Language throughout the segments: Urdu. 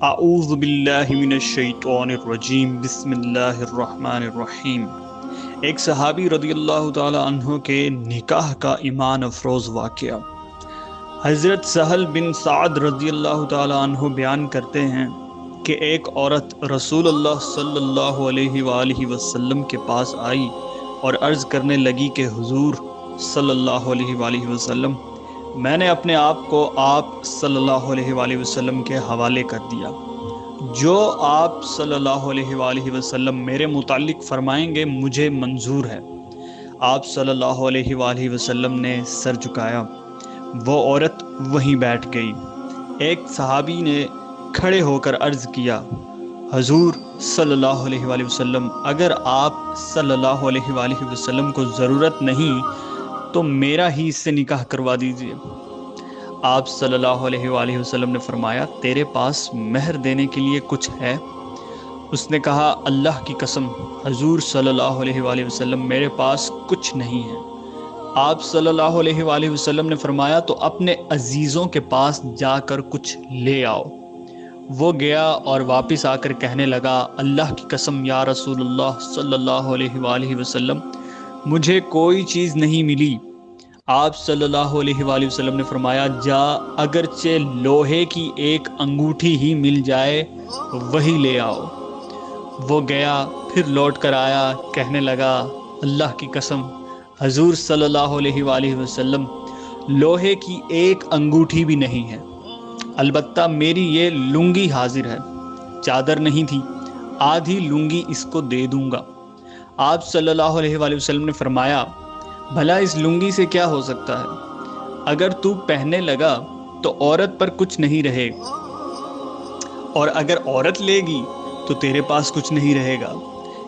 اعوذ باللہ من الشیطان الرجیم، بسم اللہ الرحمن الرحیم۔ ایک صحابی رضی اللہ تعالی عنہ کے نکاح کا ایمان افروز واقعہ۔ حضرت سہل بن سعد رضی اللہ تعالی عنہ بیان کرتے ہیں کہ ایک عورت رسول اللہ صلی اللہ علیہ وآلہ وسلم کے پاس آئی اور عرض کرنے لگی کہ حضور صلی اللہ علیہ وآلہ وسلم، میں نے اپنے آپ کو آپ صلی اللہ علیہ وآلہ وسلم کے حوالے کر دیا۔ جو آپ صلی اللہ علیہ وآلہ وسلم میرے متعلق فرمائیں گے مجھے منظور ہے۔ آپ صلی اللہ علیہ وآلہ وسلم نے سر جھکایا۔ وہ عورت وہیں بیٹھ گئی۔ ایک صحابی نے کھڑے ہو کر عرض کیا، حضور صلی اللہ علیہ وآلہ وسلم، اگر آپ صلی اللہ علیہ وآلہ وسلم کو ضرورت نہیں تو میرا ہی اس سے نکاح کروا دیجیے۔ آپ صلی اللہ علیہ وآلہ وسلم نے فرمایا، تیرے پاس مہر دینے کے لیے کچھ ہے؟ اس نے کہا، اللہ کی قسم حضور صلی اللہ علیہ وآلہ وسلم، میرے پاس کچھ نہیں ہے۔ آپ صلی اللہ علیہ وآلہ وسلم نے فرمایا، تو اپنے عزیزوں کے پاس جا کر کچھ لے آؤ۔ وہ گیا اور واپس آ کر کہنے لگا، اللہ کی قسم یا رسول اللہ صلی اللہ علیہ وآلہ وسلم، مجھے کوئی چیز نہیں ملی۔ آپ صلی اللہ علیہ وآلہ وسلم نے فرمایا، جا، اگرچہ لوہے کی ایک انگوٹھی ہی مل جائے وہی لے آؤ۔ وہ گیا، پھر لوٹ کر آیا، کہنے لگا، اللہ کی قسم حضور صلی اللہ علیہ وآلہ وسلم، لوہے کی ایک انگوٹھی بھی نہیں ہے، البتہ میری یہ لنگی حاضر ہے، چادر نہیں تھی، آدھی لنگی اس کو دے دوں گا۔ آپ صلی اللہ علیہ وآلہ وسلم نے فرمایا، بھلا اس لنگی سے کیا ہو سکتا ہے؟ اگر تو پہننے لگا تو عورت پر کچھ نہیں رہے، اور اگر عورت لے گی تو تیرے پاس کچھ نہیں رہے گا۔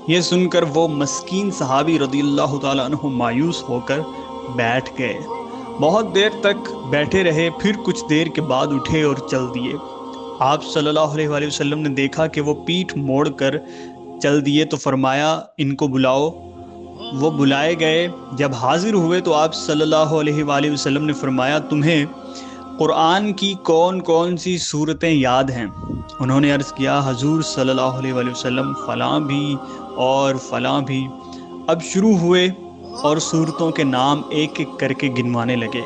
یہ سن کر وہ مسکین صحابی رضی اللہ تعالیٰ عنہ مایوس ہو کر بیٹھ گئے۔ بہت دیر تک بیٹھے رہے، پھر کچھ دیر کے بعد اٹھے اور چل دیے۔ آپ صلی اللہ علیہ وآلہ وسلم نے دیکھا کہ وہ پیٹھ موڑ کر چل دیے تو فرمایا، ان کو بلاؤ۔ وہ بلائے گئے۔ جب حاضر ہوئے تو آپ صلی اللہ علیہ وآلہ وسلم نے فرمایا، تمہیں قرآن کی کون کون سی صورتیں یاد ہیں؟ انہوں نے عرض کیا، حضور صلی اللہ علیہ وآلہ وسلم، فلاں بھی اور فلاں بھی۔ اب شروع ہوئے اور صورتوں کے نام ایک ایک کر کے گنوانے لگے۔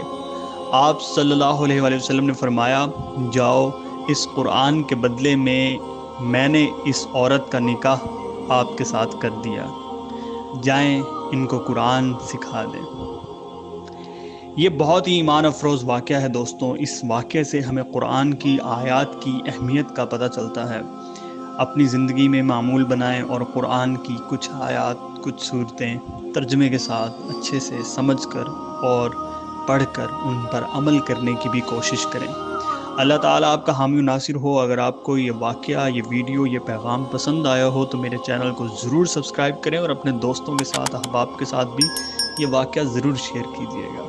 آپ صلی اللہ علیہ وآلہ وسلم نے فرمایا، جاؤ، اس قرآن کے بدلے میں نے اس عورت کا نکاح آپ کے ساتھ کر دیا، جائیں ان کو قرآن سکھا دیں۔ یہ بہت ہی ایمان افروز واقعہ ہے دوستوں۔ اس واقعے سے ہمیں قرآن کی آیات کی اہمیت کا پتہ چلتا ہے۔ اپنی زندگی میں معمول بنائیں اور قرآن کی کچھ آیات، کچھ صورتیں ترجمے کے ساتھ اچھے سے سمجھ کر اور پڑھ کر ان پر عمل کرنے کی بھی کوشش کریں۔ اللہ تعالیٰ آپ کا حامی و ناصر ہو۔ اگر آپ کو یہ واقعہ، یہ ویڈیو، یہ پیغام پسند آیا ہو تو میرے چینل کو ضرور سبسکرائب کریں اور اپنے دوستوں کے ساتھ، احباب کے ساتھ بھی یہ واقعہ ضرور شیئر کیجیے گا۔